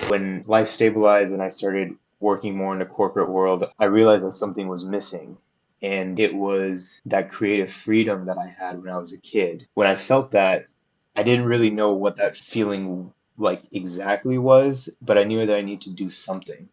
When life stabilized and I started working more in the corporate world, I realized that something was missing. And it was that creative freedom that I had when I was a kid. When I felt that, I didn't really know what that feeling like exactly was, but I knew that I need to do something.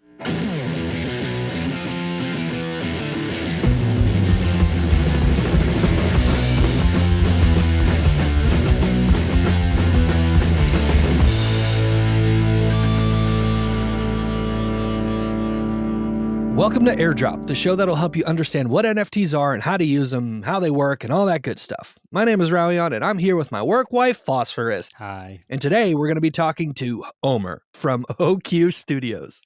Welcome to Airdrop, the show that'll help you understand what NFTs are and how to use them, how they work, and all that good stuff. My name is Rawion, and I'm here with my work wife, Phosphorus. Hi. And today we're going to be talking to Omer from OQStudios.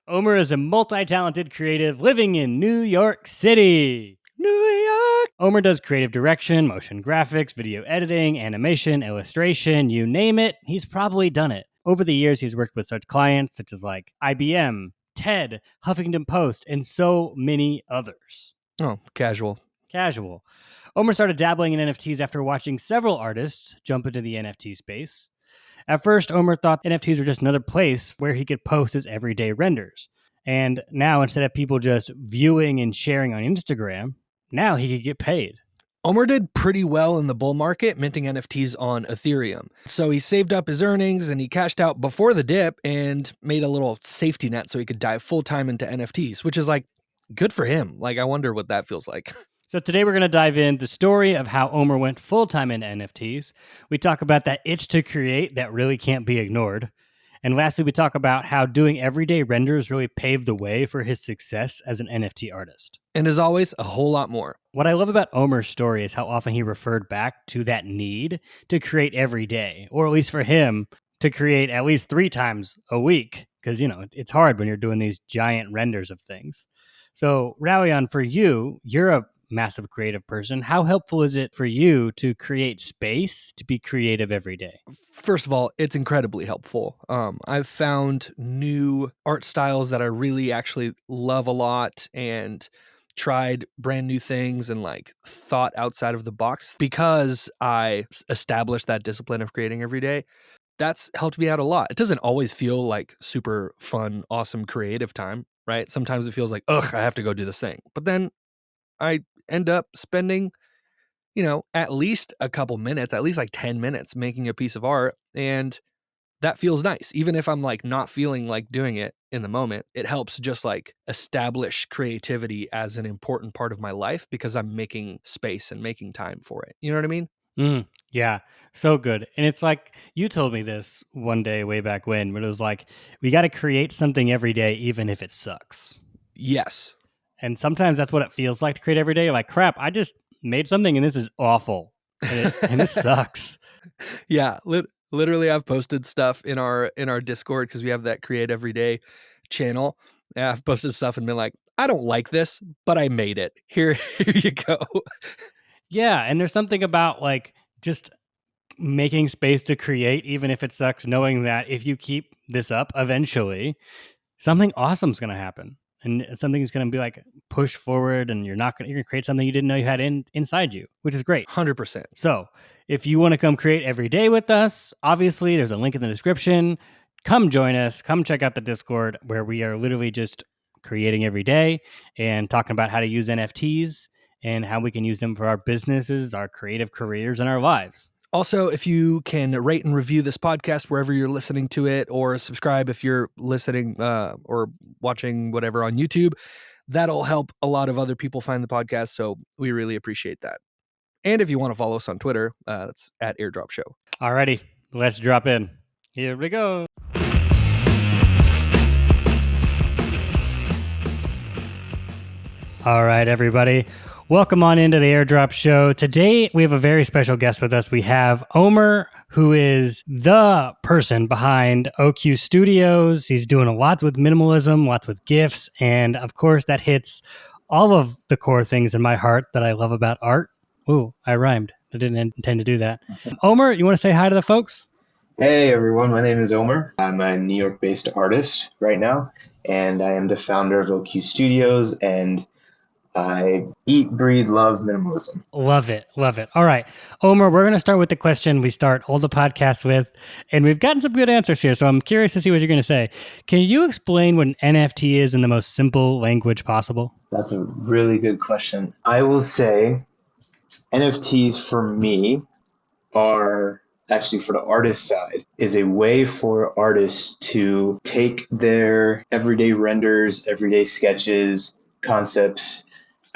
Omer is a multi-talented creative living in New York City. New York! Omer does creative direction, motion graphics, video editing, animation, illustration, you name it, he's probably done it. Over the years, he's worked with such clients such as like IBM, TED, Huffington Post, and so many others. Oh, casual. Omer started dabbling in NFTs after watching several artists jump into the NFT space. At first, Omer thought NFTs were just another place where he could post his everyday renders. And now, instead of people just viewing and sharing on Instagram, now he could get paid. Omer did pretty well in the bull market, minting NFTs on Ethereum. So he saved up his earnings and he cashed out before the dip and made a little safety net so he could dive full-time into NFTs, which is like good for him. Like, I wonder what that feels like. So today we're going to dive in the story of how Omer went full-time into NFTs. We talk about that itch to create that really can't be ignored. And lastly, we talk about how doing everyday renders really paved the way for his success as an NFT artist. And as always, a whole lot more. What I love about Omer's story is how often he referred back to that need to create every day, or at least for him, to create at least 3 times a week. Because, it's hard when you're doing these giant renders of things. So, Rawion, for you, you're a massive creative person. How helpful is it for you to create space to be creative every day? First of all, it's incredibly helpful. I've found new art styles that I really actually love a lot and tried brand new things and like thought outside of the box because I established that discipline of creating every day. That's helped me out a lot. It doesn't always feel like super fun, awesome, creative time, right? Sometimes it feels like, I have to go do this thing. But then I end up spending, at least a couple minutes, at least like 10 minutes making a piece of art. And that feels nice. Even if I'm like not feeling like doing it in the moment, it helps just like establish creativity as an important part of my life because I'm making space and making time for it. You know what I mean? Yeah, so good. And it's like, you told me this one day way back when it was like, we got to create something every day, even if it sucks. Yes. And sometimes that's what it feels like to create every day. Like, crap, I just made something and this is awful. And this sucks. Yeah, literally I've posted stuff in our Discord because we have that Create Every Day channel. Yeah, I've posted stuff and been like, I don't like this, but I made it. Here you go. Yeah, and there's something about like just making space to create, even if it sucks, knowing that if you keep this up, eventually something awesome's going to happen. And something's going to be like push forward, and you're going to create something you didn't know you had inside you, which is great. 100%. So if you want to come create every day with us, obviously there's a link in the description. Come join us. Come check out the Discord where we are literally just creating every day and talking about how to use NFTs and how we can use them for our businesses, our creative careers, and our lives. Also, if you can rate and review this podcast wherever you're listening to it, or subscribe if you're listening or watching whatever on YouTube, that'll help a lot of other people find the podcast. So we really appreciate that. And if you want to follow us on Twitter, that's at Airdrop Show. Alrighty, let's drop in. Here we go. All right, everybody. Welcome on into the Airdrop Show. Today, we have a very special guest with us. We have Omer, who is the person behind OQStudios. He's doing lots with minimalism, lots with GIFs, and of course, that hits all of the core things in my heart that I love about art. Ooh, I rhymed. I didn't intend to do that. Omer, you want to say hi to the folks? Hey everyone, my name is Omer. I'm a New York-based artist right now, and I am the founder of OQStudios, and I eat, breathe, love minimalism. Love it. Love it. All right. Omer, we're going to start with the question we start all the podcasts with, and we've gotten some good answers here, so I'm curious to see what you're going to say. Can you explain what an NFT is in the most simple language possible? That's a really good question. I will say NFTs for me are actually, for the artist side, is a way for artists to take their everyday renders, everyday sketches, concepts,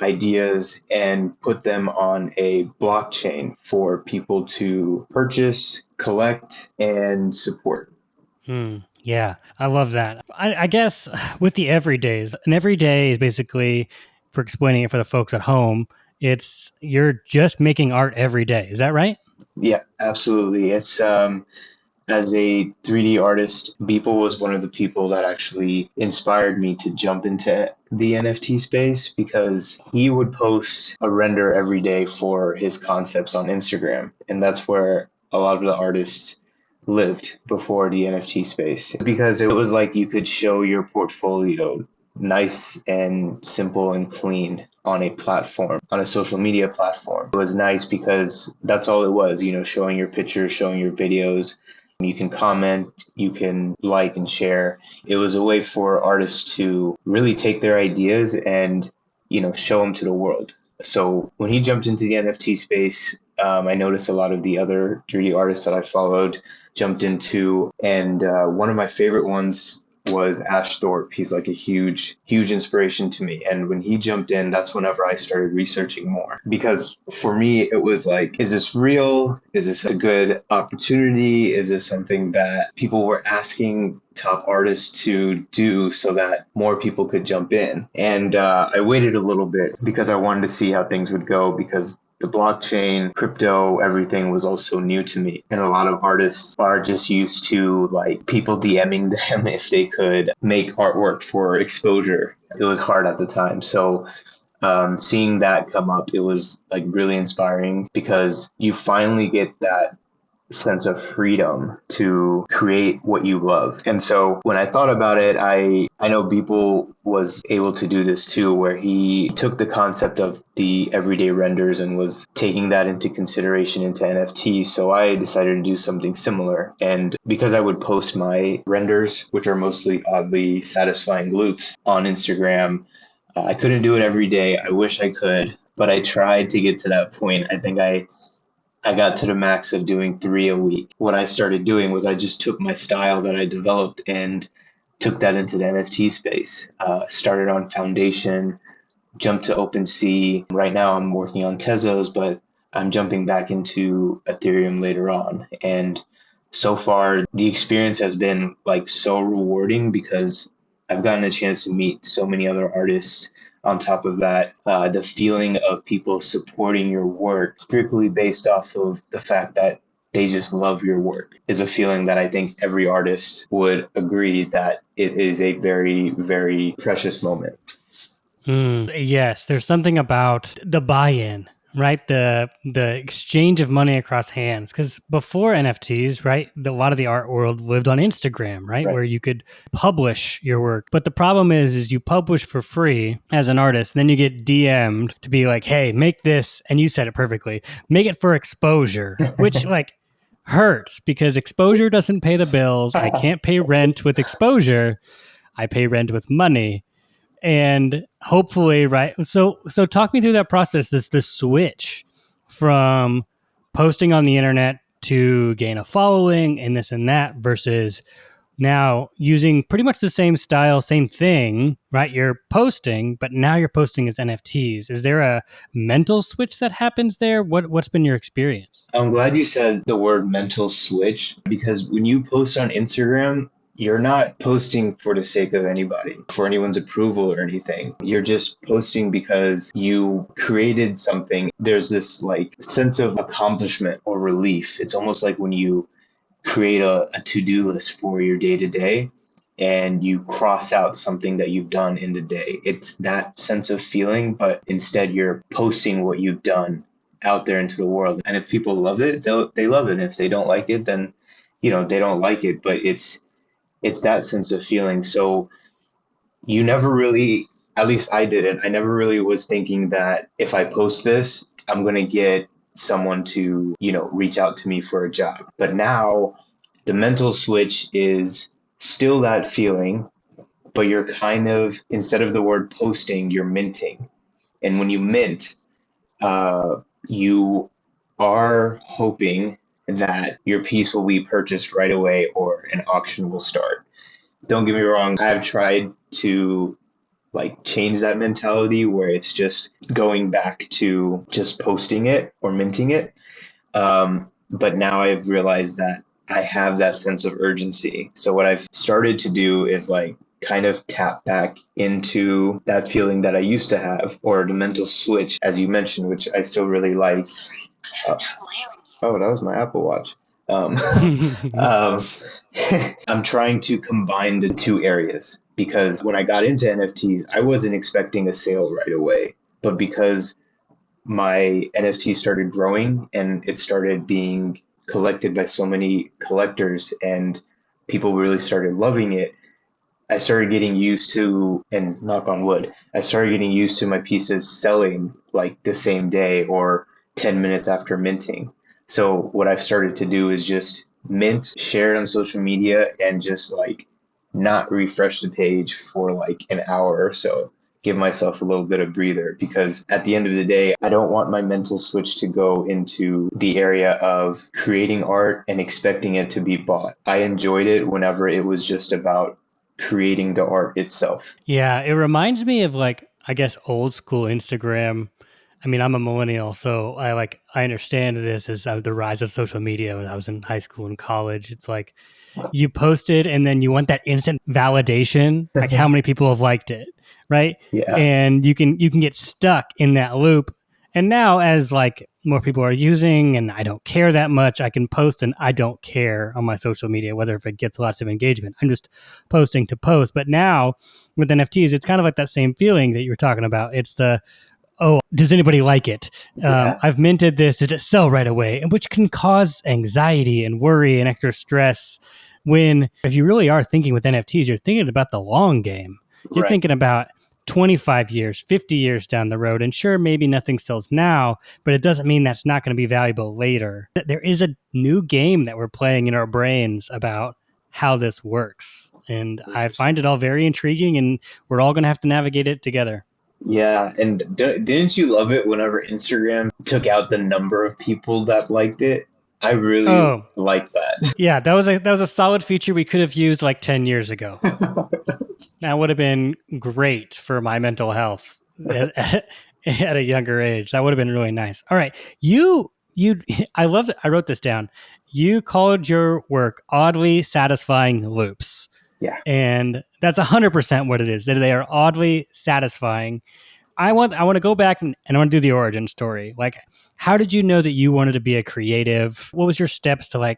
ideas, and put them on a blockchain for people to purchase, collect, and support. Yeah, I love that. I guess with the everydays, an everyday is basically, for explaining it for the folks at home, it's you're just making art every day. Is that right? Yeah, absolutely. It's as a 3D artist, Beeple was one of the people that actually inspired me to jump into the NFT space because he would post a render every day for his concepts on Instagram. And that's where a lot of the artists lived before the NFT space because it was like you could show your portfolio nice and simple and clean on a platform, on a social media platform. It was nice because that's all it was, showing your pictures, showing your videos. You can comment, you can like and share. It was a way for artists to really take their ideas and, show them to the world. So when he jumped into the NFT space, I noticed a lot of the other 3D artists that I followed jumped into, and one of my favorite ones was Ash Thorpe. He's like a huge, huge inspiration to me. And when he jumped in, that's whenever I started researching more. Because for me, it was like, is this real? Is this a good opportunity? Is this something that people were asking top artists to do so that more people could jump in? And I waited a little bit because I wanted to see how things would go because the blockchain, crypto, everything was also new to me. And a lot of artists are just used to like people DMing them if they could make artwork for exposure. It was hard at the time. So seeing that come up, it was like really inspiring because you finally get that sense of freedom to create what you love. And so when I thought about it, I know Beeple was able to do this too, where he took the concept of the everyday renders and was taking that into consideration into NFT. So I decided to do something similar. And because I would post my renders, which are mostly oddly satisfying loops on Instagram, I couldn't do it every day. I wish I could, but I tried to get to that point. I think I got to the max of doing 3 a week. What I started doing was I just took my style that I developed and took that into the NFT space. Started on Foundation, jumped to OpenSea. Right now I'm working on Tezos, but I'm jumping back into Ethereum later on. And so far, the experience has been like so rewarding because I've gotten a chance to meet so many other artists. On top of that, the feeling of people supporting your work strictly based off of the fact that they just love your work is a feeling that I think every artist would agree that it is a very, very precious moment. Yes, there's something about the buy-in, right? The exchange of money across hands. Because before NFTs, right, a lot of the art world lived on Instagram, right, where you could publish your work. But the problem is you publish for free as an artist, and then you get DM'd to be like, hey, make this, and you said it perfectly, make it for exposure, which like hurts because exposure doesn't pay the bills. I can't pay rent with exposure. I pay rent with money. And hopefully, right. So talk me through that process, this switch from posting on the internet to gain a following and this and that versus now using pretty much the same style, same thing, right? You're posting, but now you're posting as NFTs. Is there a mental switch that happens there? What's been your experience? I'm glad you said the word mental switch because when you post on Instagram, you're not posting for the sake of anybody, for anyone's approval or anything. You're just posting because you created something. There's this like sense of accomplishment or relief. It's almost like when you create a to-do list for your day-to-day and you cross out something that you've done in the day. It's that sense of feeling, but instead you're posting what you've done out there into the world. And if people love it, they love it. And if they don't like it, then they don't like it. But it's that sense of feeling. So you never really at least I didn't. I never really was thinking that if I post this, I'm going to get someone to, reach out to me for a job. But now the mental switch is still that feeling, but you're kind of, instead of the word posting, you're minting. And when you mint, you are hoping that your piece will be purchased right away or an auction will start. Don't get me wrong, I've tried to change that mentality where it's just going back to just posting it or minting it. But now I've realized that I have that sense of urgency. So what I've started to do is kind of tap back into that feeling that I used to have, or the mental switch, as you mentioned, which I still really like. Uh, oh, that was my Apple Watch. Um, um, I'm trying to combine the two areas because when I got into NFTs, I wasn't expecting a sale right away. But because my NFT started growing and it started being collected by so many collectors and people really started loving it, I started getting used to, and knock on wood, I started getting used to my pieces selling the same day or 10 minutes after minting. So what I've started to do is just mint, share it on social media, and just not refresh the page for an hour or so. Give myself a little bit of breather because at the end of the day, I don't want my mental switch to go into the area of creating art and expecting it to be bought. I enjoyed it whenever it was just about creating the art itself. Yeah, it reminds me of I guess old school Instagram. I mean, I'm a millennial, so I understand this as the rise of social media when I was in high school and college. It's like you posted and then you want that instant validation, like how many people have liked it, right? Yeah, And you can get stuck in that loop. And now as more people are using and I don't care that much, I can post and I don't care on my social media whether if it gets lots of engagement. I'm just posting to post. But now with NFTs, it's kind of like that same feeling that you were talking about. It's the, oh, does anybody like it? yeah, I've minted this, did it sell right away? And which can cause anxiety and worry and extra stress when, if you really are thinking with NFTs, you're thinking about the long game. You're right. thinking about 25 years, 50 years down the road. And sure, maybe nothing sells now, but it doesn't mean that's not going to be valuable later. There is a new game that we're playing in our brains about how this works. And I find it all very intriguing, and we're all going to have to navigate it together. Yeah, and didn't you love it whenever Instagram took out the number of people that liked it? I really Oh, like that. yeah, that was a solid feature we could have used 10 years ago. That would have been great for my mental health at a younger age. That would have been really nice. All right, you I love that. I wrote this down. You called your work oddly satisfying loops, Yeah. and that's 100% what it is. That they are oddly satisfying. I want to go back and I want to do the origin story. How did you know that you wanted to be a creative? What was your steps to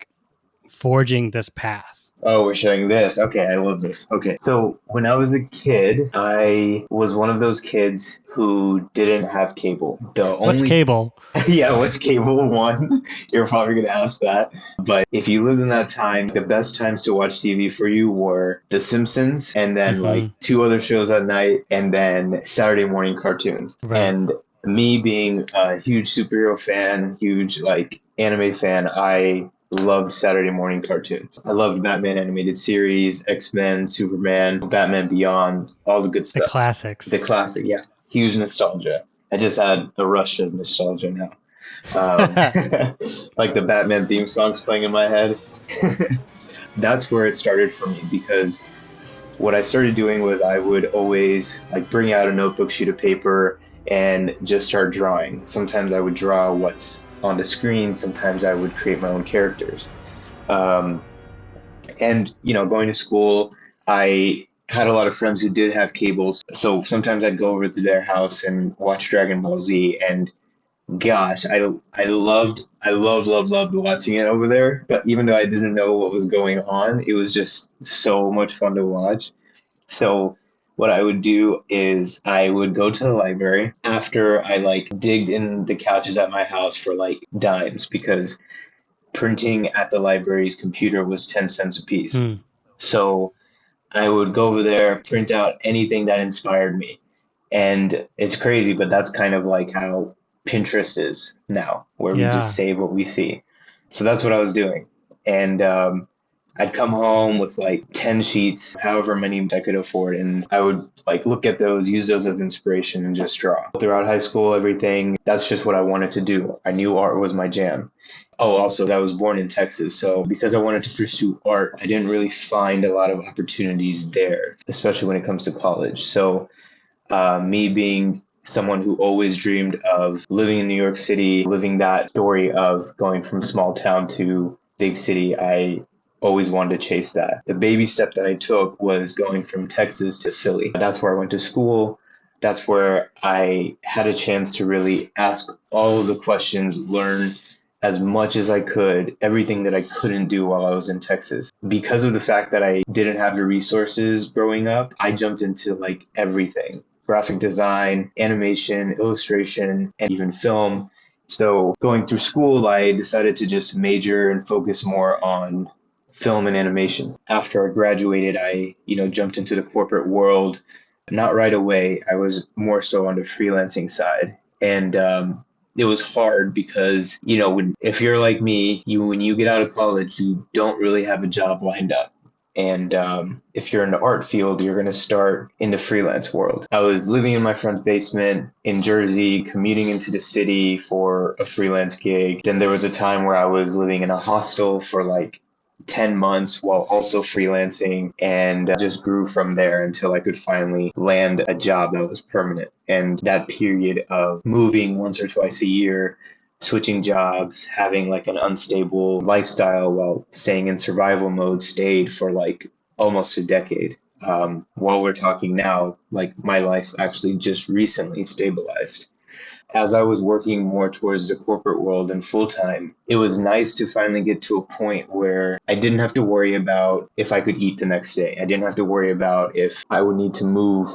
forging this path? Oh, we're showing this. Okay, I love this. Okay. So when I was a kid, I was one of those kids who didn't have cable. The What's only cable? Yeah, what's cable one? You're probably gonna ask that. But if you lived in that time, the best times to watch TV for you were The Simpsons and then Hmm. two other shows at night and then Saturday morning cartoons. Right. And me being a huge superhero fan, huge anime fan, I loved Saturday morning cartoons. I loved Batman animated series, X-Men, Superman, Batman Beyond, all the good The stuff. The classics. classic, yeah. Huge nostalgia. I just had a rush of nostalgia now. Um, like the Batman theme songs playing in my head. That's where it started for me because what I started doing was I would always bring out a notebook, sheet of paper, and just start drawing. Sometimes I would draw what's on the screen. Sometimes I would create my own characters. Um, and going to school, I had a lot of friends who did have cables, so sometimes I'd go over to their house and watch Dragon Ball Z. And gosh, I loved watching it over there. But even though I didn't know what was going on, it was just so much fun to watch. So what I would do is I would go to the library after I digged in the couches at my house for dimes because printing at the library's computer was 10 cents a piece. Hmm. So I would go over there, print out anything that inspired me. And it's crazy, but that's kind of like how Pinterest is now, where we just Yeah. save what we see. So that's what I was doing. And I'd come home with like 10 sheets, however many I could afford, and I would like look at those, use those as inspiration, and just draw. Throughout high school, everything, that's just what I wanted to do. I knew art was my jam. Oh, also, I was born in Texas, so because I wanted to pursue art, I didn't really find a lot of opportunities there, especially when it comes to college. So me being someone who always dreamed of living in New York City, living that story of going from small town to big city, I always wanted to chase that. The baby step that I took was going from Texas to Philly. That's where I went to school. That's where I had a chance to really ask all of the questions, learn as much as I could, everything that I couldn't do while I was in Texas. Because of the fact that I didn't have the resources growing up, I jumped into like everything: graphic design, animation, illustration, and even film. So going through school, I decided to just major and focus more on film and animation. After I graduated, I jumped into the corporate world. Not right away. I was more so on the freelancing side. And it was hard because, if you're like me, when you get out of college, you don't really have a job lined up. And if you're in the art field, you're going to start in the freelance world. I was living in my friend's basement in Jersey, commuting into the city for a freelance gig. Then there was a time where I was living in a hostel for like 10 months while also freelancing, and just grew from there until I could finally land a job that was permanent. And that period of moving once or twice a year, switching jobs, having like an unstable lifestyle while staying in survival mode stayed for like almost a decade. While we're talking now, like my life actually just recently stabilized. As I was working more towards the corporate world and full time, it was nice to finally get to a point where I didn't have to worry about if I could eat the next day. I didn't have to worry about if I would need to move.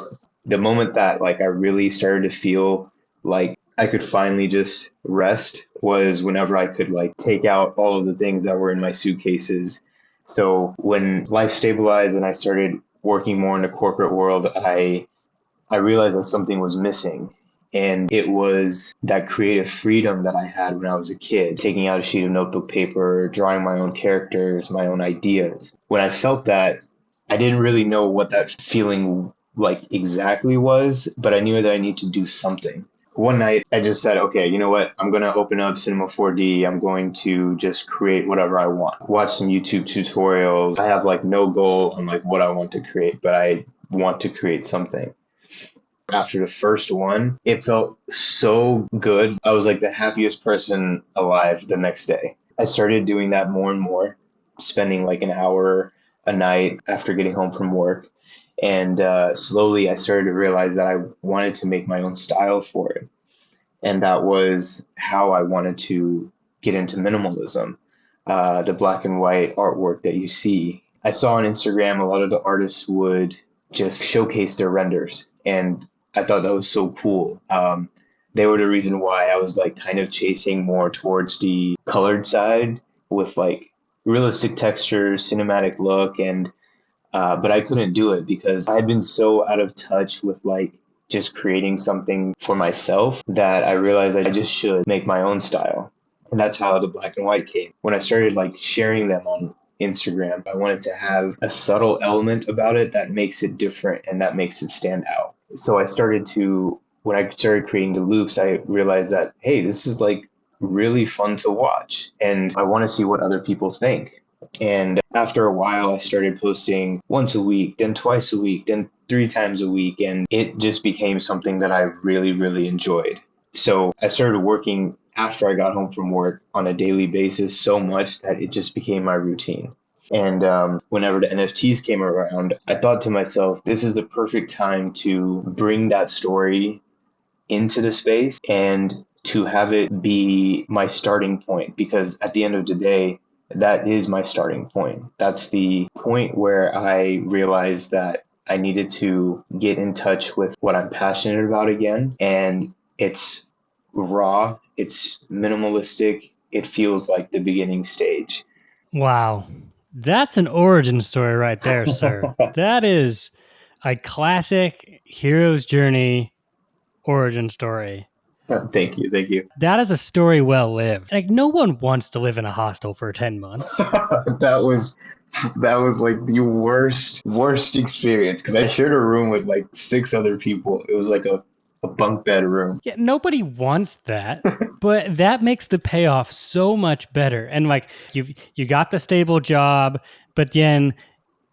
The moment that like I really started to feel like I could finally just rest was whenever I could like take out all of the things that were in my suitcases. So when life stabilized and I started working more in the corporate world, I realized that something was missing. And it was that creative freedom that I had when I was a kid, taking out a sheet of notebook paper, drawing my own characters, my own ideas. When I felt that, I didn't really know what that feeling like exactly was, but I knew that I need to do something. One night, I just said, okay, you know what? I'm going to open up Cinema 4D. I'm going to just create whatever I want. Watch some YouTube tutorials. I have like no goal on like what I want to create, but I want to create something. After the first one, it felt so good. I was like the happiest person alive the next day. I started doing that more and more, spending like an hour a night after getting home from work. And slowly I started to realize that I wanted to make my own style for it. And that was how I wanted to get into minimalism, the black and white artwork that you see. I saw on Instagram a lot of the artists would just showcase their renders, and I thought that was so cool. They were the reason why I was like kind of chasing more towards the colored side with like realistic textures, cinematic look, and but I couldn't do it because I had been so out of touch with like just creating something for myself that I realized I just should make my own style. And that's how the black and white came. When I started like sharing them on Instagram, I wanted to have a subtle element about it that makes it different and that makes it stand out. So when I started creating the loops, I realized that, hey, this is like really fun to watch and I want to see what other people think. And after a while, I started posting once a week, then twice a week, then 3 times a week. And it just became something that I really, really enjoyed. So I started working after I got home from work on a daily basis so much that it just became my routine. And whenever the NFTs came around, I thought to myself, this is the perfect time to bring that story into the space and to have it be my starting point, because at the end of the day, that is my starting point. That's the point where I realized that I needed to get in touch with what I'm passionate about again. And it's raw, it's minimalistic, it feels like the beginning stage. Wow. That's an origin story right there, sir. That is a classic hero's journey origin story. Thank you. Thank you. That is a story well lived. Like, no one wants to live in a hostel for 10 months. That was like the worst experience because I shared a room with like 6 other people. It was like a bunk bed room. Yeah, nobody wants that, but that makes the payoff so much better. And like you got the stable job, but then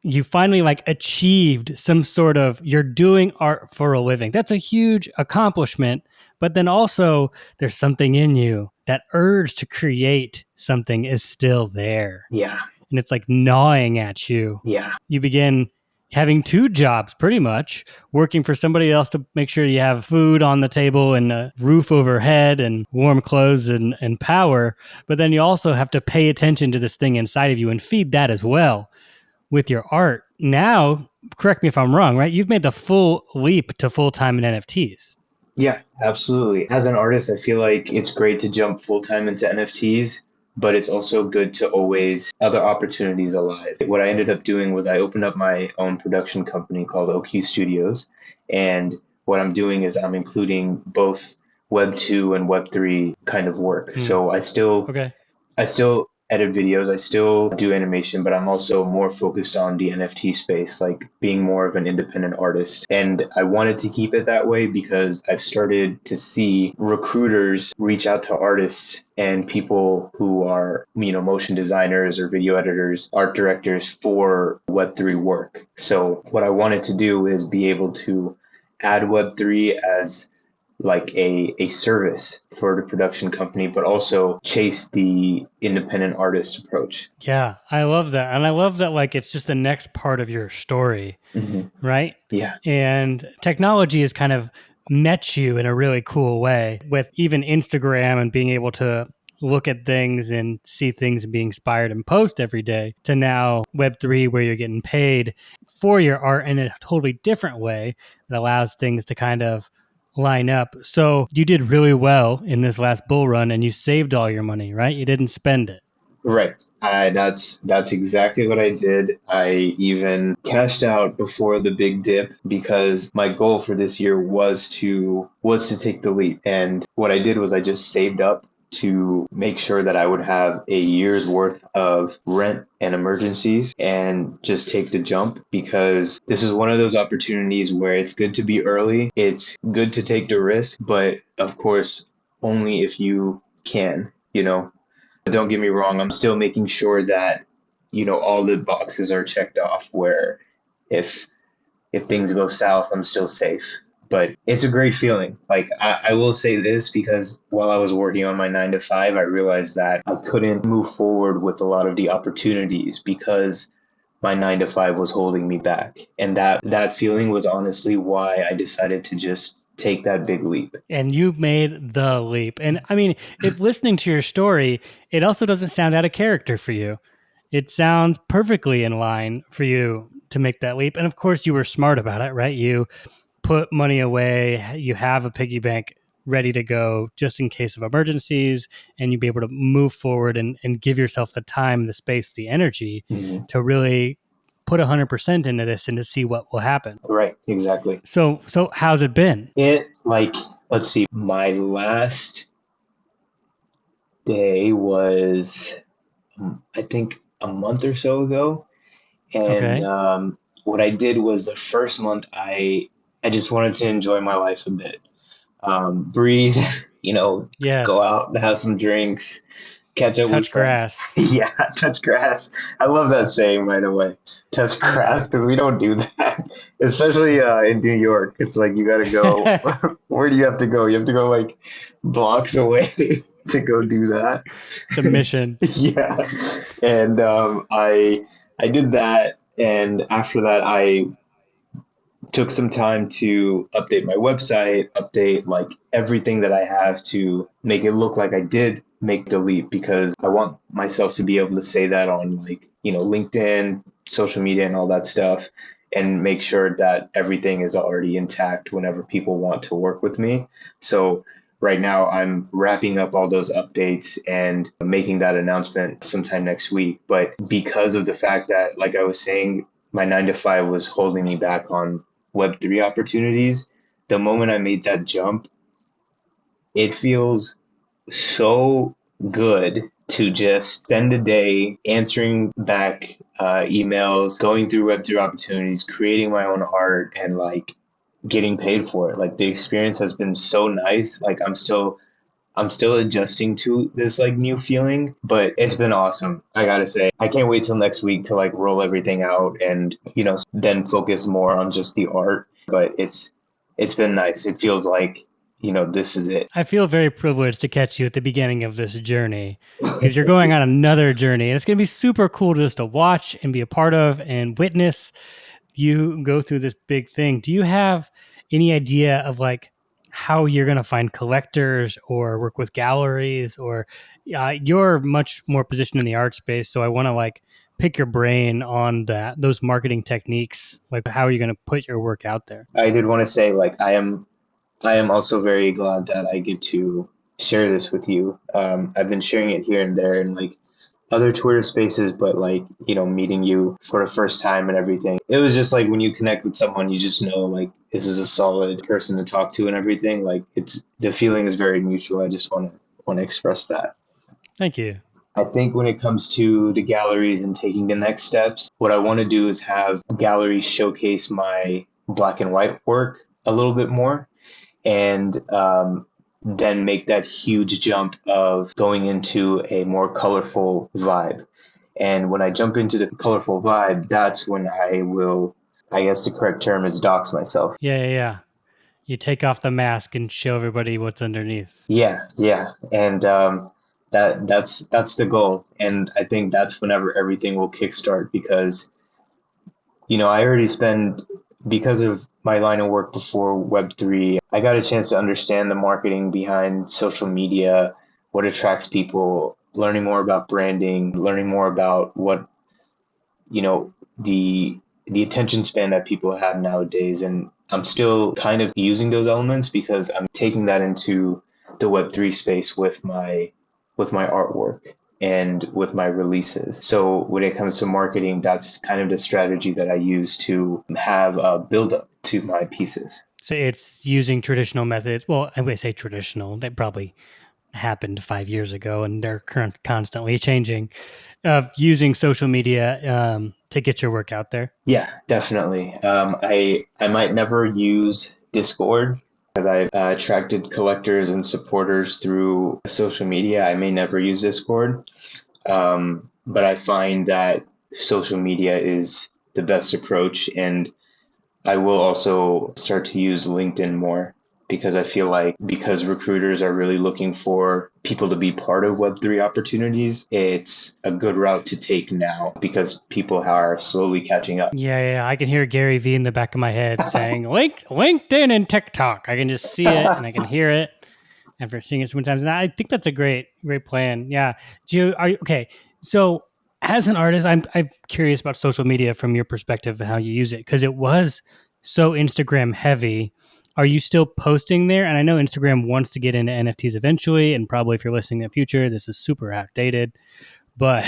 you finally like achieved some sort of, you're doing art for a living. That's a huge accomplishment. But then also there's something in you, that urge to create something is still there. Yeah. And it's like gnawing at you. Yeah. You begin having 2 jobs pretty much, working for somebody else to make sure you have food on the table and a roof overhead and warm clothes and power. But then you also have to pay attention to this thing inside of you and feed that as well with your art. Now, correct me if I'm wrong, right? You've made the full leap to full-time in NFTs. Yeah, absolutely. As an artist, I feel like it's great to jump full time into NFTs, but it's also good to always other opportunities alive. What I ended up doing was I opened up my own production company called OQStudios, and what I'm doing is I'm including both Web 2 and Web 3 kind of work. So Okay. I still edit videos, I still do animation, but I'm also more focused on the NFT space, like being more of an independent artist. And I wanted to keep it that way because I've started to see recruiters reach out to artists and people who are, motion designers or video editors, art directors for Web3 work. So what I wanted to do is be able to add Web3 as like a service for the production company, but also chase the independent artist approach. Yeah, I love that. And I love that, like, it's just the next part of your story, right? Yeah. And technology has kind of met you in a really cool way with even Instagram and being able to look at things and see things and be inspired and post every day, to now Web3 where you're getting paid for your art in a totally different way that allows things to kind of line up. So you did really well in this last bull run and you saved all your money, right? You didn't spend it. Right. That's exactly what I did. I even cashed out before the big dip because my goal for this year was to take the leap. And what I did was I just saved up to make sure that I would have a year's worth of rent and emergencies and just take the jump, because this is one of those opportunities where it's good to be early. It's good to take the risk, but of course, only if you can, Don't get me wrong, I'm still making sure that, all the boxes are checked off where if things go south, I'm still safe. But it's a great feeling. Like, I will say this, because while I was working on my 9 to 5, I realized that I couldn't move forward with a lot of the opportunities because my 9 to 5 was holding me back. And that feeling was honestly why I decided to just take that big leap. And you made the leap. And I mean, if listening to your story, it also doesn't sound out of character for you. It sounds perfectly in line for you to make that leap. And of course, you were smart about it, right? You put money away, you have a piggy bank ready to go just in case of emergencies, and you'd be able to move forward and give yourself the time, the space, the energy to really put 100% into this and to see what will happen. Right, exactly. So how's it been? Let's see, my last day was, I think, a month or so ago. And what I did was the first month, I just wanted to enjoy my life a bit. Breathe, Yes. Go out and have some drinks, catch up with Touch friends. grass. Yeah, touch grass. I love that saying, by the way. Touch grass, because we don't do that, especially in New York. It's like you got to go. Where do you have to go? You have to go like blocks away to go do that. It's a mission. Yeah, and I did that, and after that, I took some time to update my website, update like everything that I have to make it look like I did make the leap, because I want myself to be able to say that on LinkedIn, social media and all that stuff, and make sure that everything is already intact whenever people want to work with me. So right now I'm wrapping up all those updates and making that announcement sometime next week. But because of the fact that, like I was saying, my 9 to 5 was holding me back on Web3 opportunities, the moment I made that jump, it feels so good to just spend a day answering back emails, going through Web3 opportunities, creating my own art, and like getting paid for it. Like the experience has been so nice. Like I'm still adjusting to this like new feeling, but it's been awesome. I gotta say, I can't wait till next week to like roll everything out and, you know, then focus more on just the art. But it's been nice. It feels like, you know, this is it. I feel very privileged to catch you at the beginning of this journey because you're going on another journey, and it's going to be super cool just to watch and be a part of and witness you go through this big thing. Do you have any idea of like how you're going to find collectors or work with galleries, or you're much more positioned in the art space, so I want to like pick your brain on those marketing techniques. Like, how are you going to put your work out there? I did want to say like I am also very glad that I get to share this with you. I've been sharing it here and there in like other Twitter spaces, but like, you know, meeting you for the first time and everything. It was just like when you connect with someone, you just know like this is a solid person to talk to and everything. Like it's the feeling is very mutual. I just want to express that. Thank you. I think when it comes to the galleries and taking the next steps, what I want to do is have galleries showcase my black and white work a little bit more and then make that huge jump of going into a more colorful vibe. And when I jump into the colorful vibe, that's when I will, I guess the correct term is dox myself. Yeah. You take off the mask and show everybody what's underneath. Yeah. And that's the goal. And I think that's whenever everything will kickstart because, you know, I already spend, because of my line of work before Web3, I got a chance to understand the marketing behind social media, what attracts people, learning more about branding, learning more about what, you know, the attention span that people have nowadays. And I'm still kind of using those elements because I'm taking that into the Web3 space with my artwork and with my releases. So when it comes to marketing, that's kind of the strategy that I use to have a build up to my pieces. So it's using traditional methods. Well, I would say traditional. They probably happened 5 years ago, and they're constantly changing. Of using social media to get your work out there. Yeah, definitely. I might never use Discord because I've attracted collectors and supporters through social media. I may never use Discord, but I find that social media is the best approach, and I will also start to use LinkedIn more because I feel like because recruiters are really looking for people to be part of Web3 opportunities, it's a good route to take now because people are slowly catching up. Yeah. I can hear Gary Vee in the back of my head saying LinkedIn and TikTok. I can just see it and I can hear it after seeing it so many times. And I think that's a great plan. Yeah. Okay? So as an artist, I'm curious about social media from your perspective and how you use it, because it was so Instagram heavy. Are you still posting there? And I know Instagram wants to get into NFTs eventually, and probably if you're listening in the future, this is super outdated. But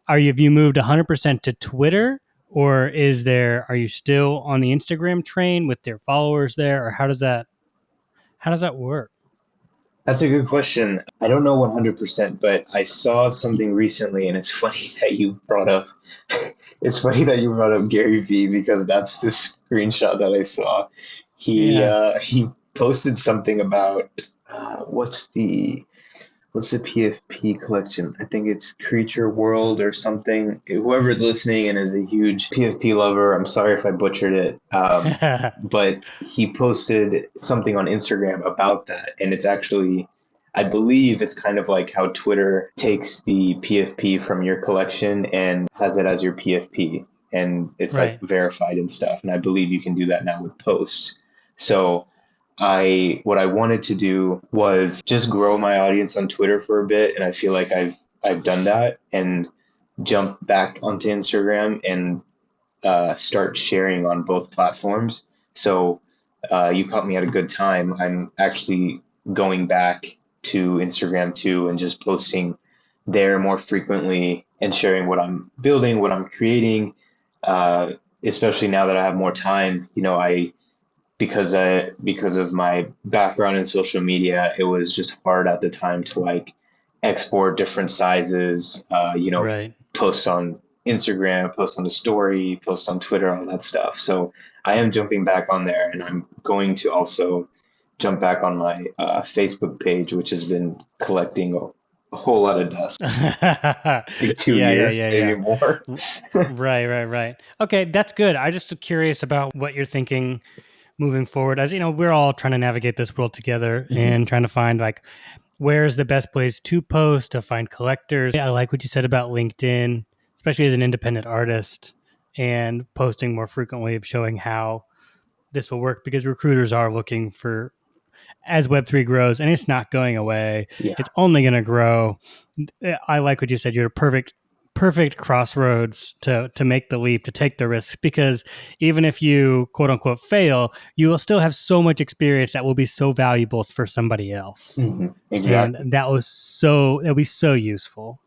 have you moved 100% to Twitter, or are you still on the Instagram train with their followers there, or how does that work? That's a good question. I don't know 100%, but I saw something recently, and it's funny that you brought up. It's funny that you brought up Gary Vee because that's the screenshot that I saw. Yeah. He posted something about what's the PFP collection? I think it's Creature World or something. Whoever's listening and is a huge PFP lover, I'm sorry if I butchered it. But he posted something on Instagram about that. And it's actually, I believe it's kind of like how Twitter takes the PFP from your collection and has it as your PFP. And it's like Right. verified and stuff. And I believe you can do that now with posts. So what I wanted to do was just grow my audience on Twitter for a bit, and I feel like I've done that and jump back onto Instagram and start sharing on both platforms. So you caught me at a good time. I'm actually going back to Instagram too and just posting there more frequently and sharing what I'm building, what I'm creating. Especially now that I have more time, you know, because of my background in social media, it was just hard at the time to like export different sizes, Right. post on Instagram, post on the story, post on Twitter, all that stuff. So I am jumping back on there, and I'm going to also jump back on my Facebook page, which has been collecting a whole lot of dust, Yeah, like two yeah, years, yeah, maybe yeah. more. Right, right, right. Okay, that's good. I just curious about what you're thinking moving forward. As you know, we're all trying to navigate this world together Mhm. and trying to find like where's the best place to post to find collectors. Yeah, I like what you said about LinkedIn, especially as an independent artist and posting more frequently of showing how this will work because recruiters are looking for as Web3 grows, and it's not going away. Yeah. It's only going to grow. I like what you said. You're a perfect crossroads to make the leap, to take the risk, because even if you quote unquote fail, you will still have so much experience that will be so valuable for somebody else. And Exactly. that'll be so useful.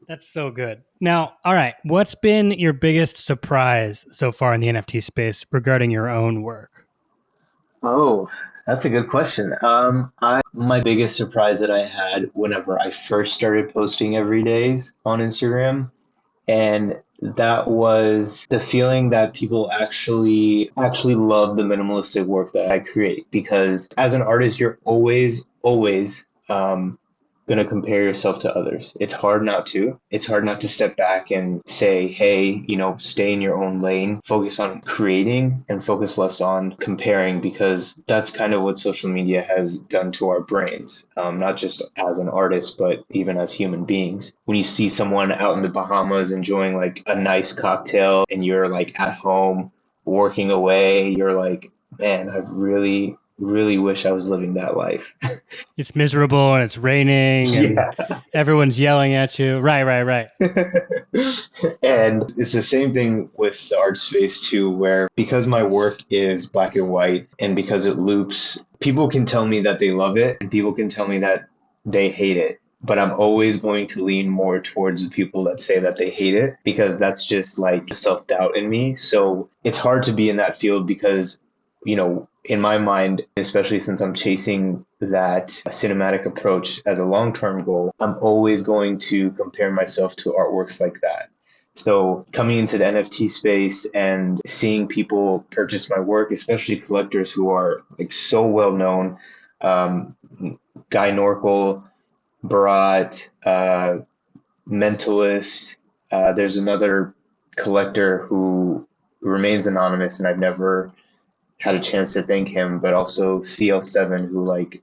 That's so good. Now, all right, what's been your biggest surprise so far in the NFT space regarding your own work? Oh, that's a good question. My biggest surprise that I had whenever I first started posting every days on Instagram, and that was the feeling that people actually love the minimalistic work that I create. Because as an artist, you're always gonna compare yourself to others. It's hard not to. It's hard not to step back and say, hey, stay in your own lane, focus on creating and focus less on comparing, because that's kind of what social media has done to our brains, not just as an artist, but even as human beings. When you see someone out in the Bahamas enjoying like a nice cocktail and you're like at home working away, you're like, man, I really wish I was living that life. It's miserable and it's raining and Yeah. everyone's yelling at you. Right, right, right. And it's the same thing with the art space too, where because my work is black and white and because it loops, people can tell me that they love it and people can tell me that they hate it. But I'm always going to lean more towards the people that say that they hate it, because that's just like self-doubt in me. So it's hard to be in that field because, in my mind, especially since I'm chasing that cinematic approach as a long-term goal, I'm always going to compare myself to artworks like that. So coming into the NFT space and seeing people purchase my work, especially collectors who are like so well known, um, Guy Norkel, Barat, Mentalist. There's another collector who remains anonymous, and I've never had a chance to thank him, but also CL7, who like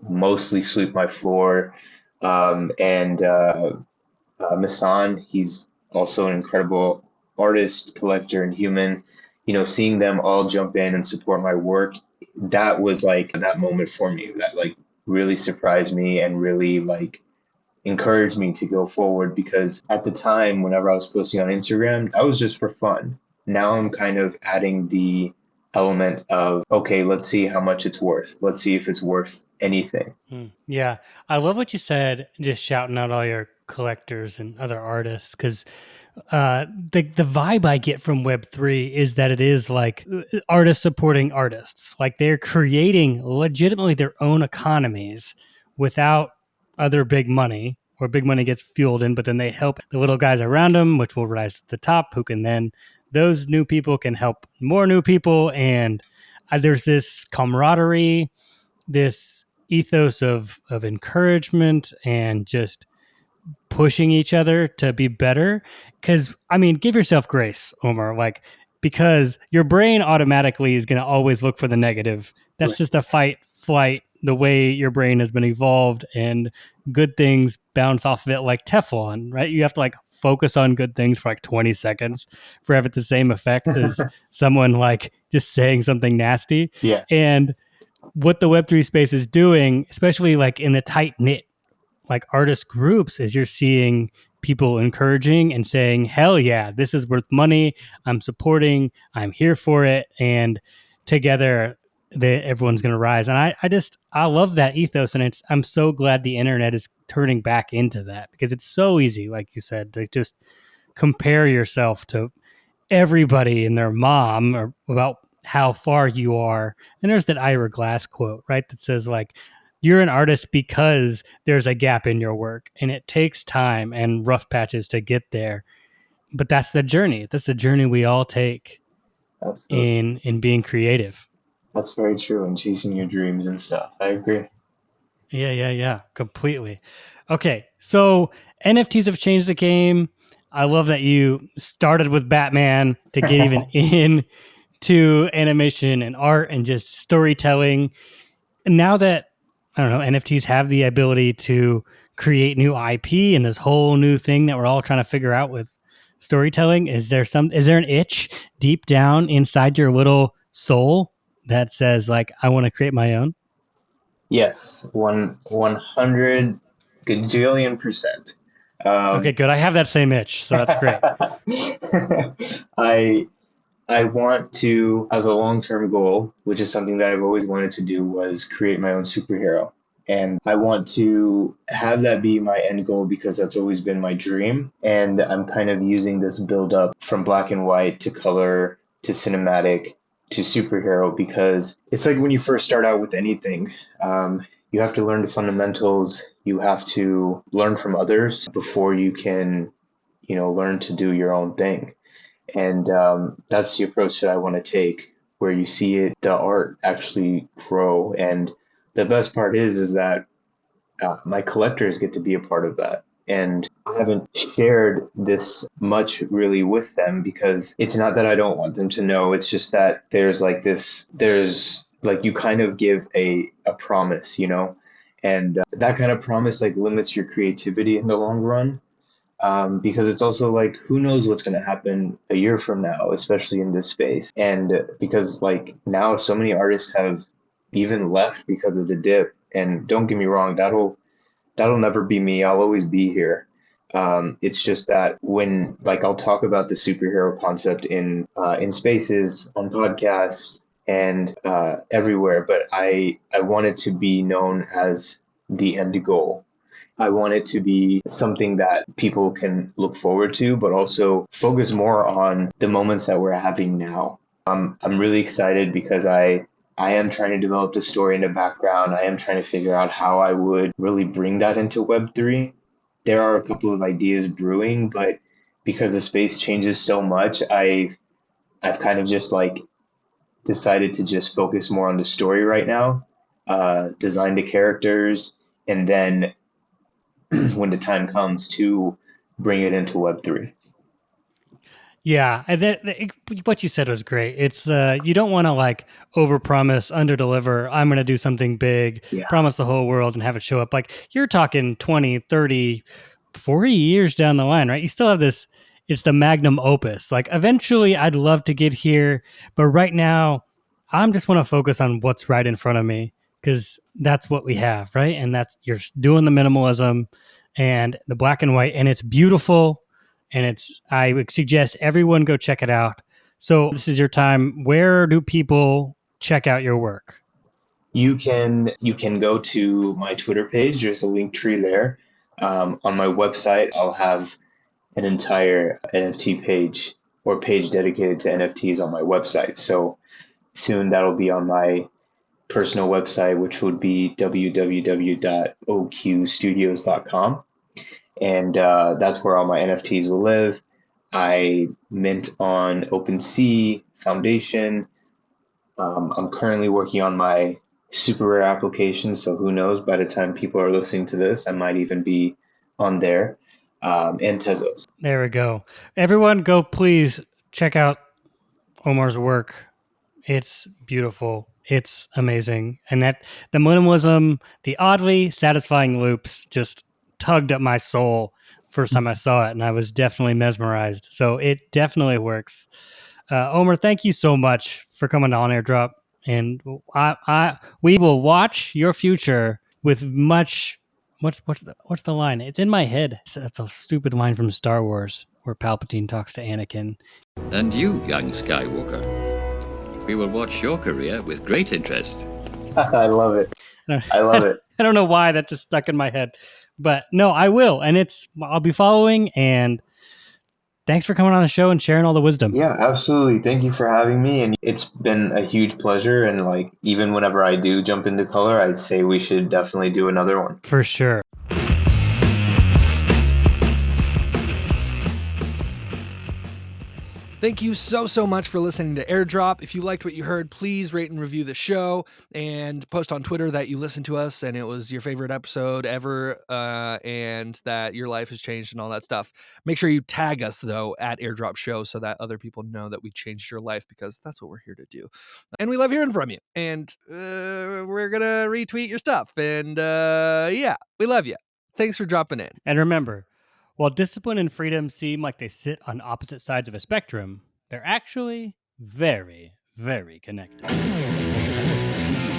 mostly sweep my floor, and Masan. He's also an incredible artist, collector, and human. Seeing them all jump in and support my work, that was like that moment for me that like really surprised me and really like encouraged me to go forward, because at the time, whenever I was posting on Instagram, that was just for fun. Now I'm kind of adding the element of, okay, let's see how much it's worth. Let's see if it's worth anything. Yeah. I love what you said, just shouting out all your collectors and other artists, because the vibe I get from Web3 is that it is like artists supporting artists. Like they're creating legitimately their own economies without other big money, or big money gets fueled in, but then they help the little guys around them, which will rise to the top, who can then, those new people can help more new people. And there's this camaraderie, this ethos of encouragement and just pushing each other to be better. Because I mean, give yourself grace, Omer. Like, because your brain automatically is going to always look for the negative. That's Right. just a fight flight, the way your brain has been evolved, and good things bounce off of it like Teflon, right? You have to like focus on good things for like 20 seconds for have it the same effect as someone like just saying something nasty. Yeah. And what the Web3 space is doing, especially like in the tight knit like artist groups, is you're seeing people encouraging and saying, hell yeah, this is worth money. I'm supporting, I'm here for it. And together everyone's going to rise. And I love that ethos. And I'm so glad the internet is turning back into that, because it's so easy, like you said, to just compare yourself to everybody and their mom or about how far you are. And there's that Ira Glass quote, right? That says like, you're an artist because there's a gap in your work and it takes time and rough patches to get there. But that's the journey. That's the journey we all take Absolutely. in being creative. That's very true. And chasing your dreams and stuff. I agree. Yeah. Completely. Okay. So NFTs have changed the game. I love that you started with Batman to get even in to animation and art and just storytelling. And now that, I don't know, NFTs have the ability to create new IP and this whole new thing that we're all trying to figure out with storytelling, is there an itch deep down inside your little soul that says like, I want to create my own? Yes, 100 gajillion%. Okay, Um, good. I have that same itch, so that's great. I I want to, as a long-term goal, which is something that I've always wanted to do, was create my own superhero. And I want to have that be my end goal because that's always been my dream. And I'm kind of using this build up from black and white to color to cinematic to superhero because it's like when you first start out with anything, you have to learn the fundamentals. You have to learn from others before you can, learn to do your own thing. And that's the approach that I want to take, where you see the art actually grow. And the best part is that my collectors get to be a part of that. And I haven't shared this much really with them because it's not that I don't want them to know. It's just that there's like you kind of give a promise, and that kind of promise like limits your creativity in the long run because it's also like who knows what's going to happen a year from now, especially in this space. And because like now so many artists have even left because of the dip. And don't get me wrong, that'll never be me. I'll always be here. It's just that when like I'll talk about the superhero concept in spaces on podcasts and everywhere, but I want it to be known as the end goal. I want it to be something that people can look forward to, but also focus more on the moments that we're having now. I'm really excited because I am trying to develop the story in the background. I am trying to figure out how I would really bring that into Web3. There are a couple of ideas brewing, but because the space changes so much, I've kind of just like decided to just focus more on the story right now, design the characters, and then when the time comes to bring it into Web3. Yeah, and what you said was great. It's you don't want to like overpromise, underdeliver. I'm going to do something big, Yeah. promise the whole world and have it show up. Like you're talking 20, 30, 40 years down the line, right? You still have this, it's the magnum opus. Like eventually I'd love to get here, but right now I'm just want to focus on what's right in front of me because that's what we have, right? And that's you're doing the minimalism and the black and white and it's beautiful and I would suggest everyone go check it out. So this is your time. Where do people check out your work? You can go to my Twitter page. There's a link tree there. On my website, I'll have an entire NFT page or page dedicated to NFTs on my website. So soon that'll be on my personal website, which would be www.oqstudios.com. And that's where all my NFTs will live. I mint on OpenSea Foundation. I'm currently working on my super rare application, so who knows? By the time people are listening to this, I might even be on there. And Tezos. There we go. Everyone go please check out Omar's work. It's beautiful. It's amazing. And that the minimalism, the oddly satisfying loops just tugged at my soul first time I saw it. And I was definitely mesmerized. So it definitely works. Omer, thank you so much for coming on Airdrop. And we will watch your future with much. What's the line? It's in my head. It's a stupid line from Star Wars where Palpatine talks to Anakin. And you, young Skywalker, we will watch your career with great interest. I love it. I love it. I don't know why that just stuck in my head, but no, I will, and I'll be following. And Thanks for coming on the show and sharing all the wisdom. Yeah, absolutely. Thank you for having me. And it's been a huge pleasure. And like, even whenever I do jump into color, I'd say we should definitely do another one. For sure. Thank you so much for listening to Airdrop. If you liked what you heard, please rate and review the show and post on Twitter that you listened to us and it was your favorite episode ever and that your life has changed and all that stuff. Make sure you tag us, though, at Airdrop Show so that other people know that we changed your life, because that's what we're here to do. And we love hearing from you. And we're going to retweet your stuff. And yeah, we love you. Thanks for dropping in. And remember, while discipline and freedom seem like they sit on opposite sides of a spectrum, they're actually very, very connected. That is deep.